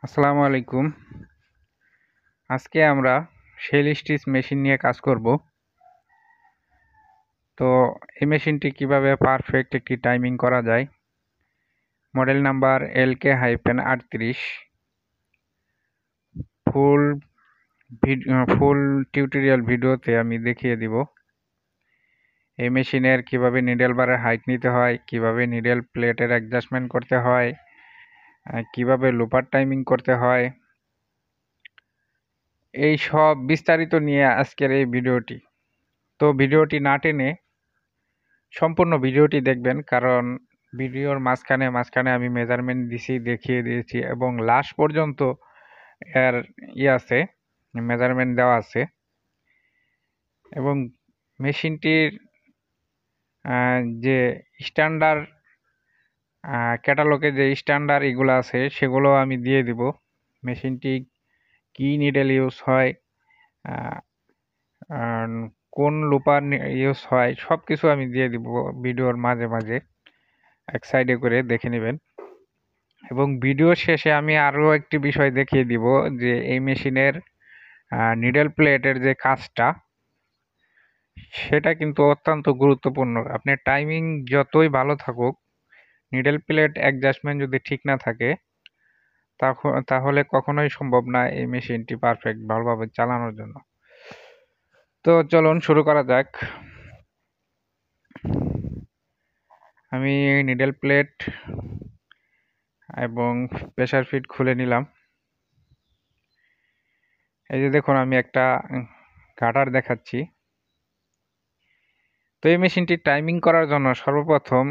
আসসালামু আলাইকুম। আজকে আমরা শেল স্টিচ মেশিন নিয়ে কাজ করব। তো এই মেশিনটি কিভাবে পারফেক্ট একটি টাইমিং করা যায়। Model number LK-38। ফুল ফুল টিউটোরিয়াল ভিডিওতে আমি দেখিয়ে দিব এই মেশিনের কিভাবে নিডেল বারের হাইট নিতে হয়, কিভাবে নিডেল প্লেটের অ্যাডজাস্টমেন্ট করতে হয়, কিভাবে লুপার টাইমিং করতে হয়, এই সব বিস্তারিত নিয়ে আজকের এই ভিডিওটি। তো ভিডিওটি না টেনে সম্পূর্ণ ভিডিওটি দেখবেন, কারণ ভিডিওর মাঝখানে আমি মেজারমেন্ট দেখিয়ে দিয়েছি এবং লাস্ট পর্যন্ত এর আছে, মেজারমেন্ট দেওয়া আছে। এবং মেশিনটির যে স্ট্যান্ডার্ড ক্যাটালগে যে স্ট্যান্ডার্ড এগুলো আছে সেগুলো আমি দিয়ে দিব। মেশিনটি কি নিডেল ইউজ হয়, কোন লুপার ইউজ হয়, সব কিছু আমি দিয়ে দিব ভিডিওর মাঝে মাঝে এক সাইডে করে দেখে নেবেন। এবং ভিডিওর শেষে আমি আরও একটি বিষয় দেখিয়ে দিব যে এই মেশিনের নিডেল প্লেটের যে কাজটা, সেটা কিন্তু অত্যন্ত গুরুত্বপূর্ণ। আপনার টাইমিং যতই ভালো থাকুক, নিডেল প্লেট অ্যাডজাস্টমেন্ট যদি ঠিক না থাকে তাহলে কখনোই সম্ভব না এই মেশিনটি পারফেক্ট ভালোভাবে চালানোর জন্য। তো চলুন শুরু করা যাক। আমি নিডেল প্লেট এবং প্রেসার ফিট খুলে নিলাম। এই যে দেখুন, আমি একটা গাটার দেখাচ্ছি। তো এই মেশিনটি টাইমিং করার জন্য সর্বপ্রথম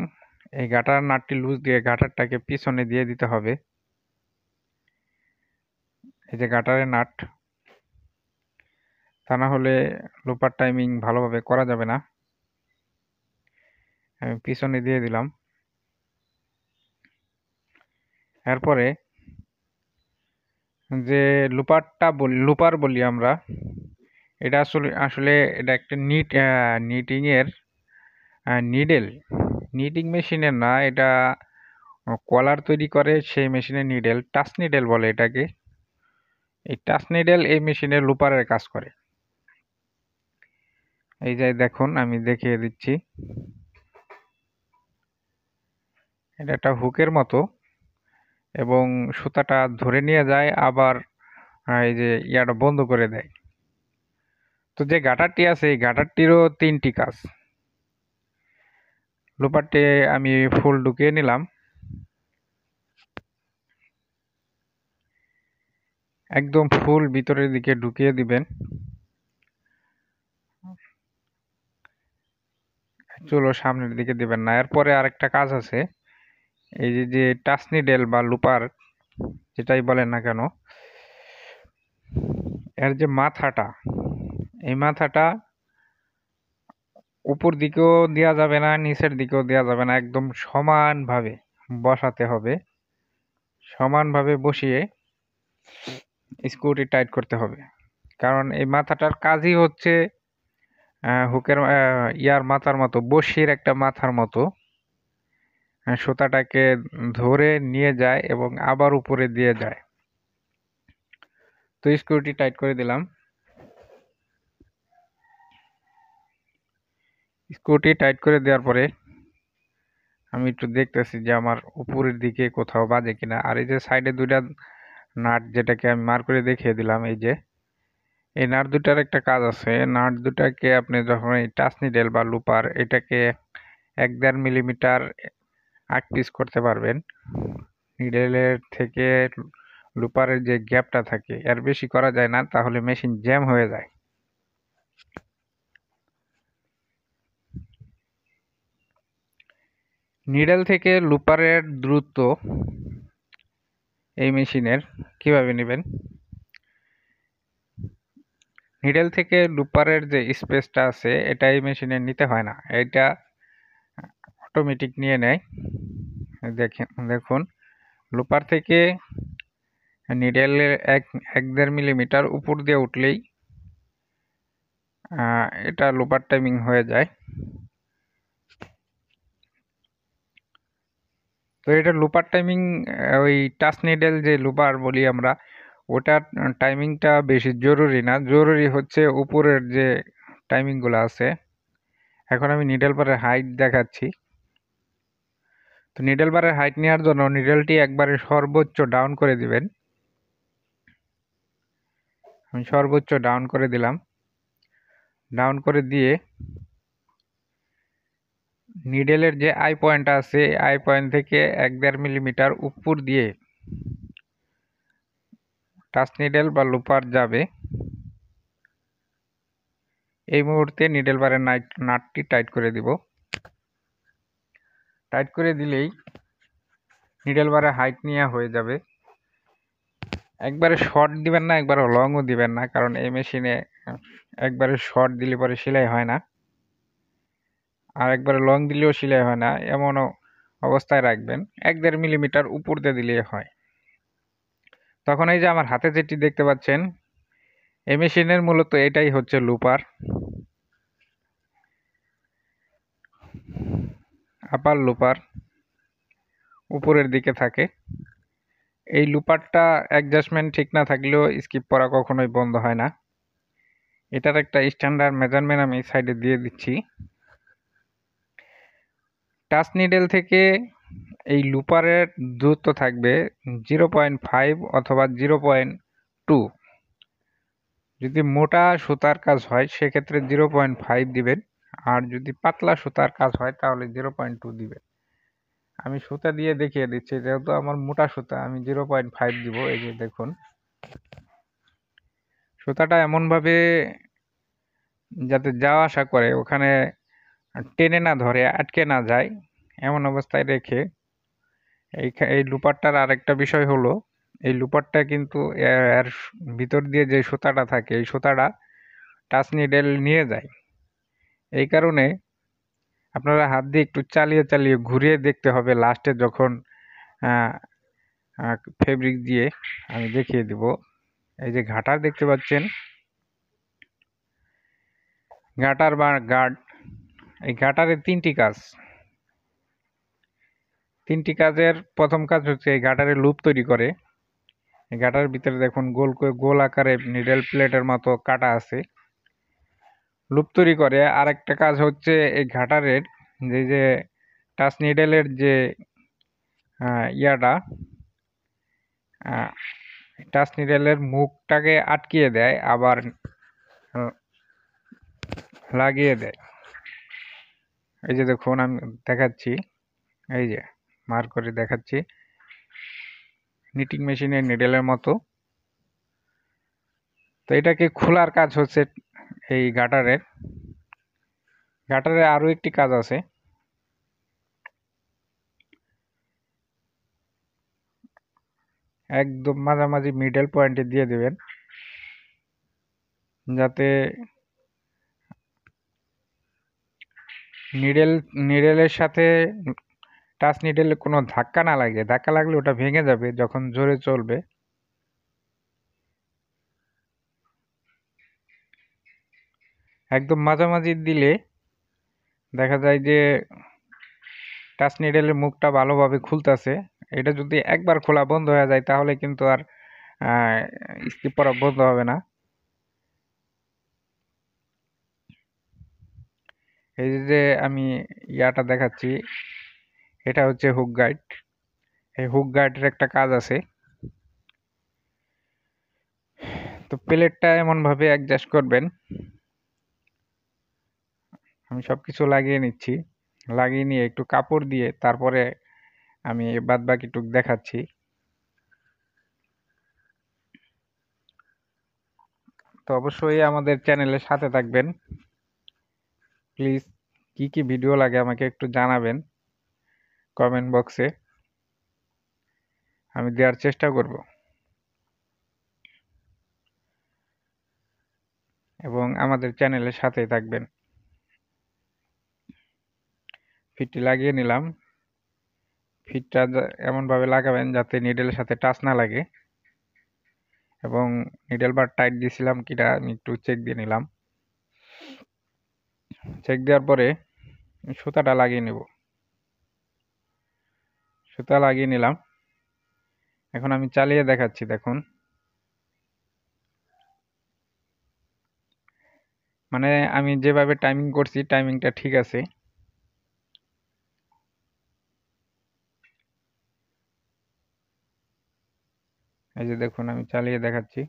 এই গাটার নাটটি লুজ দিয়ে গাটারটাকে পিছনে দিয়ে দিতে হবে। এই যে গাটারের নাট, তা না হলে লুপার টাইমিং ভালোভাবে করা যাবে না। আমি পিছনে দিয়ে দিলাম। এরপরে যে লুপার বলি আমরা, এটা আসলে এটা একটা নিটিংয়ের নিটিং মেশিনের না, এটা কলার তৈরি করে সেই মেশিনের নিডেল, টাচ নিডেল বলে এটাকে। এই টাচ নিডেল এই মেশিনের লুপারের কাজ করে। এই যে দেখুন, আমি দেখিয়ে দিচ্ছি। এটা একটা হুকের মতো এবং সুতাটা ধরে নিয়ে যায়, আবার এই যে ইয়াটা বন্ধ করে দেয়। তো যে গাটারটি আছে এই গাটারটিরও তিনটি কাজ। লুপারটি আমি ফুল ঢুকিয়ে নিলাম। একদম ফুল ভিতরের দিকে ঢুকিয়ে দিবেন, চুলো সামনের দিকে দিবেন না। এরপরে আরেকটা কাজ আছে, এই যে টাচ নিডেল বা লুপার যেটাই বলেন না কেন, এর যে মাথাটা, এই মাথাটা উপর দিকেও দেওয়া যাবে না, নিচের দিকেও দেওয়া যাবে না, একদম সমানভাবে বসাতে হবে। সমানভাবে বসিয়ে স্ক্রুটি টাইট করতে হবে, কারণ এই মাথাটার কাজই হচ্ছে হুকের ইয়ার মাথার মতো, বড়শির একটা মাথার মতো সুতাটাকে ধরে নিয়ে যায় এবং আবার উপরে দিয়ে যায়। তো স্ক্রুটি টাইট করে দিলাম। স্ক্রুটি টাইট করে দেওয়ার পরে আমি একটু দেখতেছি যে আমার উপরের দিকে কোথাও বাজে কিনা। আর এই যে সাইডে দুইটা নাট, যেটাকে আমি মার করে দেখিয়ে দিলাম, এই যে এই নাট দুটার একটা কাজ আছে। নাট দুটাকে আপনি যখন এই টাচ নিডেল বা লুপার, এটাকে 1-1.5 মিলিমিটার আগ পিস করতে পারবেন। নিডেলের থেকে লুপারের যে গ্যাপটা থাকে এর বেশি করা যায় না, তাহলে মেশিন জ্যাম হয়ে যায়। নিডেল থেকে লুপারের দূরত্ব এই মেশিনের কিভাবে নেবেন, নিডেল থেকে লুপারের যে স্পেসটা আছে এটা এই মেশিনে নিতে হয় না, এটা অটোমেটিক নিয়ে নেয়। দেখুন, লুপার থেকে নিডেলের 1-1.5 মিলিমিটার উপর দিয়ে উঠলেই এটা লুপার টাইমিং হয়ে যায়। তো এটা লুপার টাইমিং, ওই টাচ নিডেল যে লুপার বলি আমরা, ওটার টাইমিংটা বেশি জরুরি না। জরুরি হচ্ছে উপরের যে টাইমিংগুলো আছে। এখন আমি নিডেল বারের হাইট দেখাচ্ছি। তো নিডেল বারের হাইট নেওয়ার জন্য নিডেলটি একবারে সর্বোচ্চ ডাউন করে দিবেন। আমি সর্বোচ্চ ডাউন করে দিলাম। ডাউন করে দিয়ে নিডেলের যে আই পয়েন্ট আছে, আই পয়েন্ট থেকে 1-1.5 মিলিমিটার উপর দিয়ে টাচ নিডেল বা লুপার যাবে। এই মুহূর্তে নিডেল বারের নাটটি টাইট করে দিব। টাইট করে দিলেই নিডেল বারের হাইট নেওয়া হয়ে যাবে। একবারে শর্ট দিবেন না, একবারে লংও দিবেন না, কারণ এই মেশিনে একবারে শর্ট দিলে পরে সেলাই হয় না, আর একবারে লং দিলেও সেলাই হয় না। এমনও অবস্থায় রাখবেন 1-1.5 মিলিমিটার উপর দিয়ে দিলে হয়। তখন এই যে আমার হাতে যেটি দেখতে পাচ্ছেন, এই মেশিনের মূলত এটাই হচ্ছে লুপার, আপার লুপার উপরের দিকে থাকে। এই লুপারটা অ্যাডজাস্টমেন্ট ঠিক না থাকলেও স্কিপ করা কখনোই বন্ধ হয় না। এটার একটা স্ট্যান্ডার্ড মেজারমেন্ট আমি সাইডে দিয়ে দিচ্ছি। টাচ নিডেল থেকে এই লুপারের দূরত্ব থাকবে 0.5 অথবা 0.2। যদি মোটা সুতার কাজ হয় সেক্ষেত্রে 0.5 দিবেন, আর যদি পাতলা সুতার কাজ হয় তাহলে 0.2 দিবেন। আমি সুতা দিয়ে দেখিয়ে দিচ্ছি, যেহেতু আমার মোটা সুতা আমি 0.5 দিব। এই যে দেখুন, সুতাটা এমনভাবে যাতে যাওয়া আসা করে, ওখানে টেনে না ধরে, আটকে না যায়, এমন অবস্থায় রেখে। এই লুপারটার আরেকটা বিষয় হলো, এই লুপারটা কিন্তু এর ভিতর দিয়ে যে সুতাটা থাকে, এই সুতাটা টাচ নিডেল নিয়ে যায়। এই কারণে আপনারা হাত দিয়ে একটু চালিয়ে চালিয়ে ঘুরিয়ে দেখতে হবে। লাস্টে যখন ফেব্রিক দিয়ে আমি দেখিয়ে দিব, এই যে ঘাটার দেখতে পাচ্ছেন, ঘাটার বা গার্ড, এই গাটারের তিনটি কাজের প্রথম কাজ হচ্ছে এই গাটারের লুপ তৈরি করে। এই গাটারের ভিতরে দেখুন গোল আকারে নিডেল প্লেটের মতো কাটা আছে, লুপ তৈরি করে। আরেকটা কাজ হচ্ছে এই ঘাটারের যে টাচ নিডেলের যে ইয়াটা, টাচ নিডেলের মুখটাকে আটকিয়ে দেয়, আবার লাগিয়ে দেয়। এই যে দেখুন, আমি দেখাচ্ছি, এই যে মার করে দেখাচ্ছি, নিটিং মেশিনের নিডেলের মতো। তো এটাকে খোলার কাজ হচ্ছে এই গাটারের আরো একটি কাজ আছে। একদম মাঝামাঝি মিডল পয়েন্টে দিয়ে দেবেন, যাতে নিডেলের সাথে টাচ নিডেলে কোনো ধাক্কা না লাগে। ধাক্কা লাগলে ওটা ভেঙে যাবে যখন জোরে চলবে। একদম মাঝামাঝি দিলে দেখা যায় যে টাচ নিডেলের মুখটা ভালোভাবে খুলতেছে। এটা যদি একবার খোলা বন্ধ হয়ে যায় তাহলে কিন্তু আর স্কিপ করা বন্ধ হবে না। এই যে আমি ইয়াটা দেখাচ্ছি, এটা হচ্ছে হুক গাইড। এই হুক গাইডের একটা কাজ আছে। তো প্লেটটা এমনভাবে অ্যাডজাস্ট করবেন, আমি সবকিছু লাগিয়ে নিচ্ছি। লাগিয়ে নিয়ে একটু কাপড় দিয়ে তারপরে আমি বাদ বাকিটুক দেখাচ্ছি। তো অবশ্যই আমাদের চ্যানেলের সাথে থাকবেন। প্লিজ কি কি ভিডিও লাগে আমাকে একটু জানাবেন কমেন্ট বক্সে, আমি দেওয়ার চেষ্টা করব। এবং আমাদের চ্যানেলের সাথেই থাকবেন। ফিটটি লাগিয়ে নিলাম। ফিটটা এমনভাবে লাগাবেন যাতে নিডেলের সাথে টাচ না লাগে, এবং নিডেল বার টাইট দিয়েছিলাম কিনা আমি একটু চেক দিয়ে নিলাম। চেক দেওয়ার পরে সুতাটা লাগিয়ে নেব। সুতা লাগিয়ে নিলাম। এখন আমি চালিয়ে দেখাচ্ছি, দেখুন। মানে আমি যেভাবে টাইমিং করছি টাইমিংটা ঠিক আছে। এই যে দেখুন, আমি চালিয়ে দেখাচ্ছি।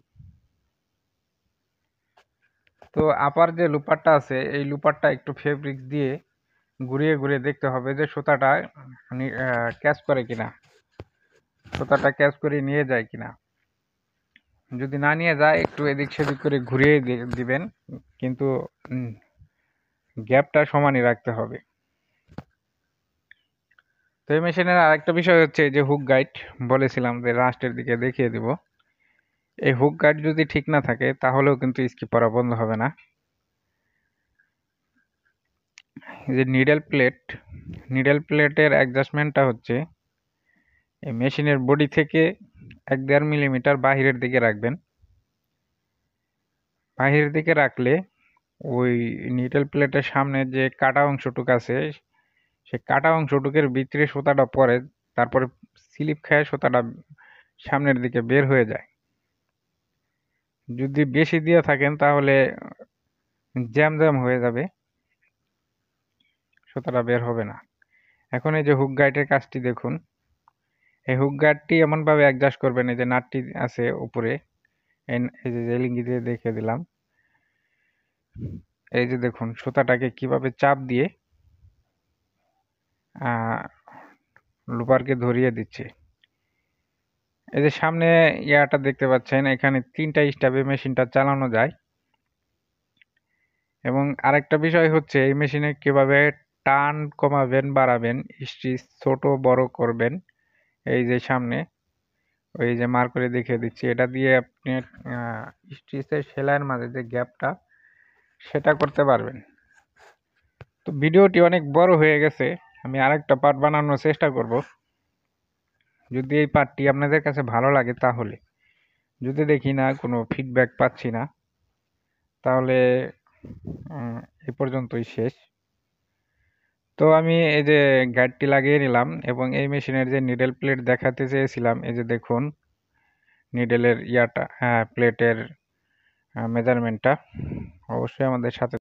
তো আপার যে লুপারটা আছে, এই লুপারটা একটু ফেব্রিক দিয়ে ঘুরিয়ে ঘুরিয়ে দেখতে হবে যে সুতাটা ক্যাচ করে কিনা, সুতাটা ক্যাচ করে নিয়ে যায় কিনা। যদি না নিয়ে যায়, একটু এদিক সেদিক করে ঘুরিয়ে দিবেন, কিন্তু গ্যাপটা সমানই রাখতে হবে। তো এই মেশিনের আরেকটা বিষয় হচ্ছে যে হুক গাইড বলেছিলাম যে লাস্টের দিকে দেখিয়ে দিব। এই হুক গাইড যদি ঠিক না থাকে তাহলেও কিন্তু স্কিপ করা বন্ধ হবে না। যে নিডেল প্লেটের অ্যাডজাস্টমেন্টটা হচ্ছে এই মেশিনের বডি থেকে 1-1.5 মিলিমিটার বাহিরের দিকে রাখবেন। বাহিরের দিকে রাখলে ওই নিডেল প্লেটের সামনে যে কাটা অংশটুকু আছে, সে কাটা অংশটুকের ভিতরে সুতাটা পড়ে, তারপরে স্লিপ খায় সুতাটা সামনের দিকে বের হয়ে যায়। যদি বেশি দিয়ে থাকেন তাহলে জ্যাম জ্যাম হয়ে যাবে, সুতাটা বের হবে না। এখন এই যে হুক গাইডের কাজটি দেখুন। এই হুক গাইডটি এমনভাবে অ্যাডজাস্ট করবেন, এই যে নাটটি আছে উপরে, এই যে রেলিঙ্গি দিয়ে দেখিয়ে দিলাম। এই যে দেখুন সুতাটাকে কিভাবে চাপ দিয়ে লুপারকে ধরিয়ে দিচ্ছে। এই যে সামনে ইয়াটা দেখতে পাচ্ছেন, এখানে 3টা স্টেপে মেশিনটা চালানো যায়। এবং আরেকটা বিষয় হচ্ছে এই মেশিনে কিভাবে টান কমাবেন বাড়াবেন, স্টিচ ছোট বড় করবেন। এই যে সামনে ওই যে মার্ক করে দেখিয়ে দিচ্ছি, এটা দিয়ে আপনি স্টিচের সেলাইয়ের মাঝে যে গ্যাপটা, সেটা করতে পারবেন। তো ভিডিওটি অনেক বড় হয়ে গেছে, আমি আরেকটা পার্ট বানানোর চেষ্টা করব, যদি এই পার্টটি আপনাদের কাছে ভালো লাগে তাহলে। যদি দেখি না কোনো ফিডব্যাক পাচ্ছি না, তাহলে এই পর্যন্তই শেষ। তো আমি এই যে গাইডটি লাগিয়ে নিলাম এবং এই মেশিনের যে নিডেল প্লেট দেখাতে চেয়েছিলাম, এই যে দেখুন নিডেলের ইয়াটা, প্লেটের মেজারমেন্টটা। অবশ্যই আমাদের সাথে